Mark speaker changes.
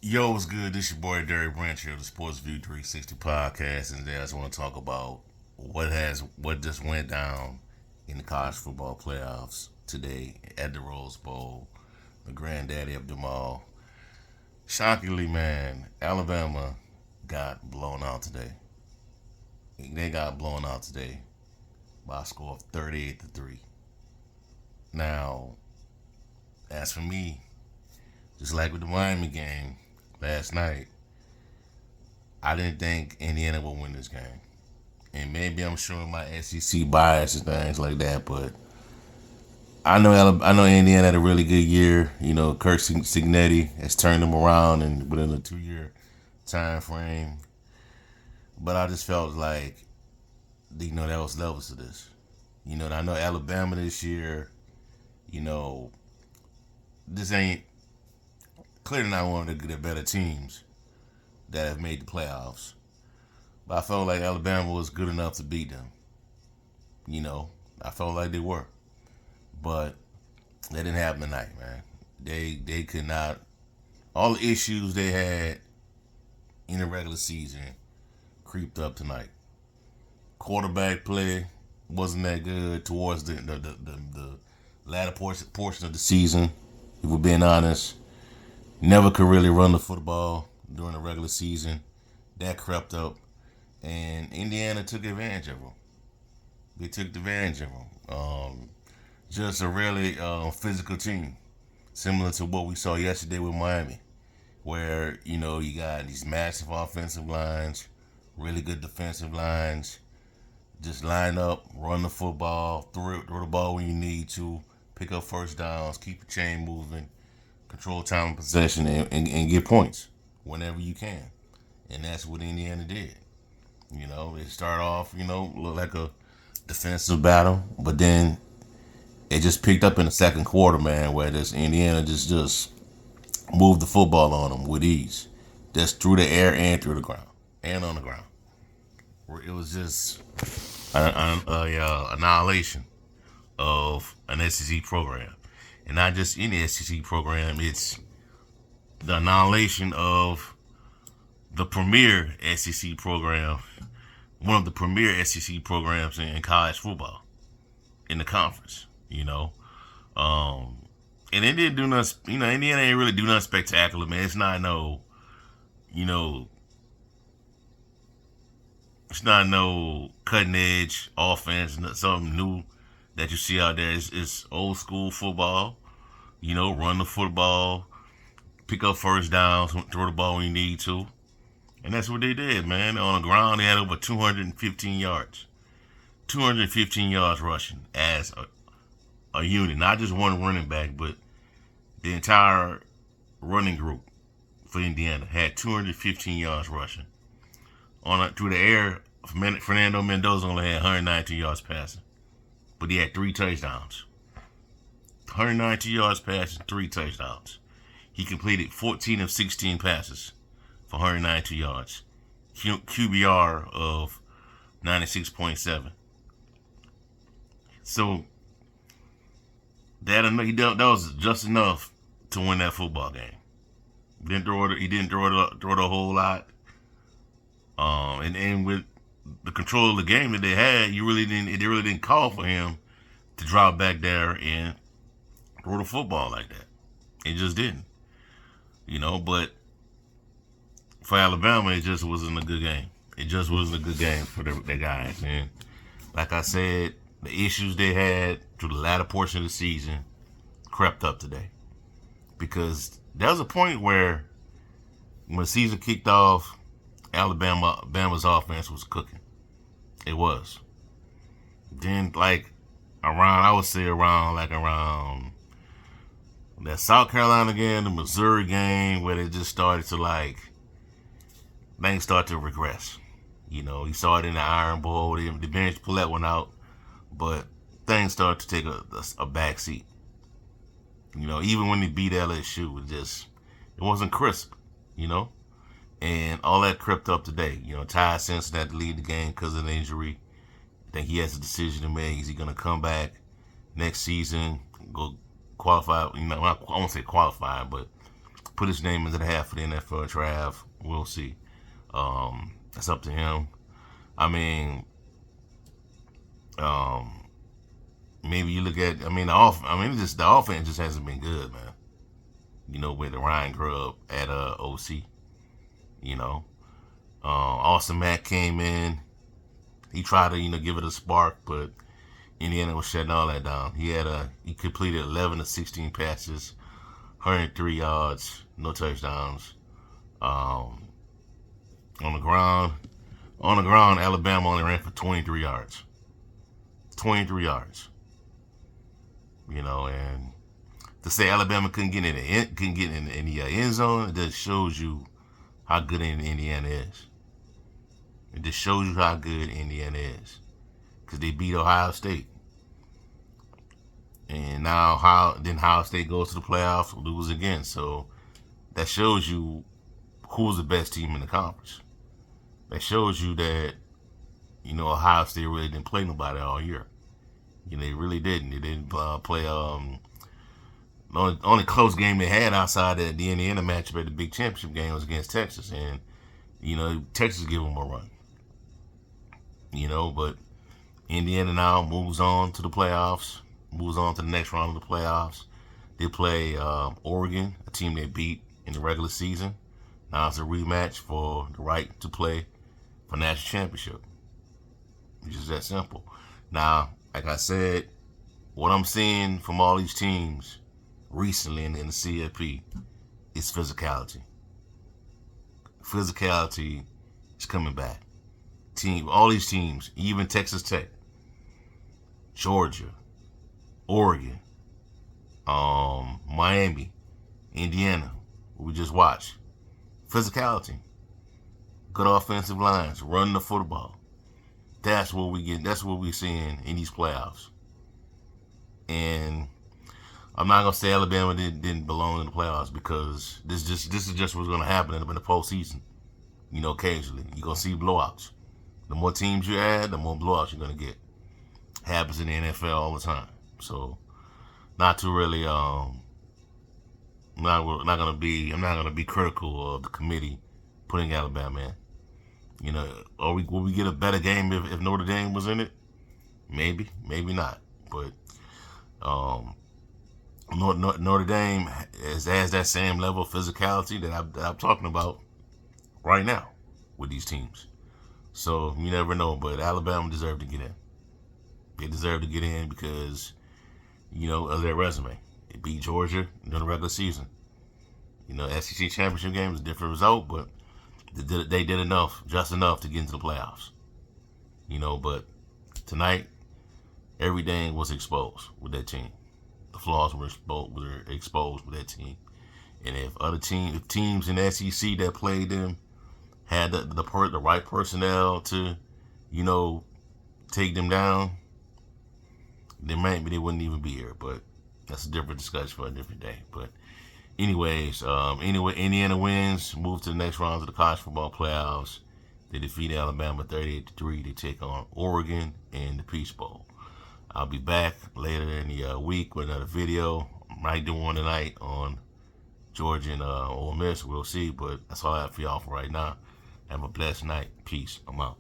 Speaker 1: Yo, what's good? This your boy Derek Branch here, the Sports View 360 podcast, and today I just want to talk about what just went down in the college football playoffs today at the Rose Bowl, the granddaddy of them all. Shockingly, man, Alabama got blown out today. They got blown out today by a score of 38-3. Now, as for me, just like with the Miami game last night, I didn't think Indiana would win this game. And maybe I'm showing my SEC bias and things like that, but I know Indiana had a really good year. You know, Kirk Signetti has turned them around and within a 2 year time frame. But I just felt like there was levels to this. I know Alabama this year. You know, this ain't clearly not one of the better teams that have made the playoffs. But I felt like Alabama was good enough to beat them. I felt like they were. But that didn't happen tonight, man. They could not. All the issues they had in the regular season creeped up tonight. Quarterback play wasn't that good towards the latter portion of the season. If we're being honest, never could really run the football during the regular season. That crept up, and Indiana took advantage of them. They took advantage of them. Just a really physical team, similar to what we saw yesterday with Miami, where you got these massive offensive lines, really good defensive lines. Just line up, run the football, throw the ball when you need to, pick up first downs, keep the chain moving, control time of possession, and get points whenever you can. And that's what Indiana did. They start off, look like a defensive battle, but then it just picked up in the second quarter, man, where this Indiana just moved the football on them with ease, just through the air and through the ground and on the ground. It was just an annihilation of an SEC program, and not just any SEC program. It's the annihilation of the premier SEC program, one of the premier SEC programs in college football in the conference. And it didn't do nothing. Indiana ain't really do nothing spectacular, man. You know, it's not no cutting edge offense, something new that you see out there. It's old school football. Run the football, pick up first downs, throw the ball when you need to. And that's what they did, man. On the ground, they had over 215 yards. 215 yards rushing as a unit. Not just one running back, but the entire running group for Indiana had 215 yards rushing. Through the air, Fernando Mendoza only had 192 yards passing. But he had 3 touchdowns. 192 yards passing, 3 touchdowns. He completed 14 of 16 passes for 192 yards. QBR of 96.7. So that was just enough to win that football game. He didn't throw it a whole lot. And with the control of the game that they had, it really didn't call for him to drop back there and throw the football like that. It just didn't. But for Alabama, it just wasn't a good game. It just wasn't a good game for their guys. And like I said, the issues they had through the latter portion of the season crept up today. Because there was a point where when the season kicked off, Alabama's offense was cooking. It was. Then I would say around that South Carolina game, the Missouri game, where they just started to things start to regress. You saw it in the Iron Bowl. The bench pull that one out, but things started to take a back seat. Even when they beat LSU, it wasn't crisp. And all that crept up today. Ty Simpson had to leave the game because of an injury. I think he has a decision to make. Is he going to come back next season, go qualify? I won't say qualify, but put his name into the hat for the NFL draft. We'll see. That's up to him. I mean, maybe you look at. I mean, the offense just hasn't been good, man. With the Ryan Grubb at OC. Austin Mack came in. He tried to give it a spark, but Indiana was shutting all that down. He completed 11 of 16 passes, 103 yards, no touchdowns. On the ground, Alabama only ran for 23 yards. 23 yards. And to say Alabama couldn't get in the end zone, it just shows you how good Indiana is. It just shows you how good Indiana is, because they beat Ohio State. And now Ohio State goes to the playoffs, lose again. So that shows you who's the best team in the conference. That shows you that, Ohio State really didn't play nobody all year. They really didn't. They didn't play. The only close game they had outside of the Indiana matchup at the big championship game was against Texas. And, Texas gave them a run. But Indiana now moves on to the playoffs, moves on to the next round of the playoffs. They play Oregon, a team they beat in the regular season. Now it's a rematch for the right to play for national championship. It's just that simple. Now, like I said, what I'm seeing from all these teams recently in the CFP is physicality. Physicality is coming back. All these teams, even Texas Tech, Georgia, Oregon, Miami, Indiana, we just watched. Physicality. Good offensive lines, running the football. That's what we get. That's what we're seeing in these playoffs. And I'm not gonna say Alabama didn't belong in the playoffs, because this is just what's gonna happen in the postseason. Occasionally you're gonna see blowouts. The more teams you add, the more blowouts you're gonna get. Happens in the NFL all the time. So, not to really I'm not gonna be critical of the committee putting Alabama in. Will we get a better game if Notre Dame was in it? Maybe not. But Notre Dame has that same level of physicality that I'm talking about right now with these teams. So you never know, but Alabama deserved to get in. They deserve to get in because, of their resume. They beat Georgia during the regular season. SEC championship game was a different result, but they did just enough to get into the playoffs. But tonight, everything was exposed with that team. The flaws were exposed with that team. And if teams in the SEC that played them had the right personnel to, take them down, then maybe they wouldn't even be here. But that's a different discussion for a different day. But anyways, Indiana wins, move to the next round of the college football playoffs. They defeat Alabama 38-3. They take on Oregon in the Peach Bowl. I'll be back later in the week with another video. I might do one tonight on Georgia and Ole Miss. We'll see, but that's all I have for y'all for right now. Have a blessed night. Peace. I'm out.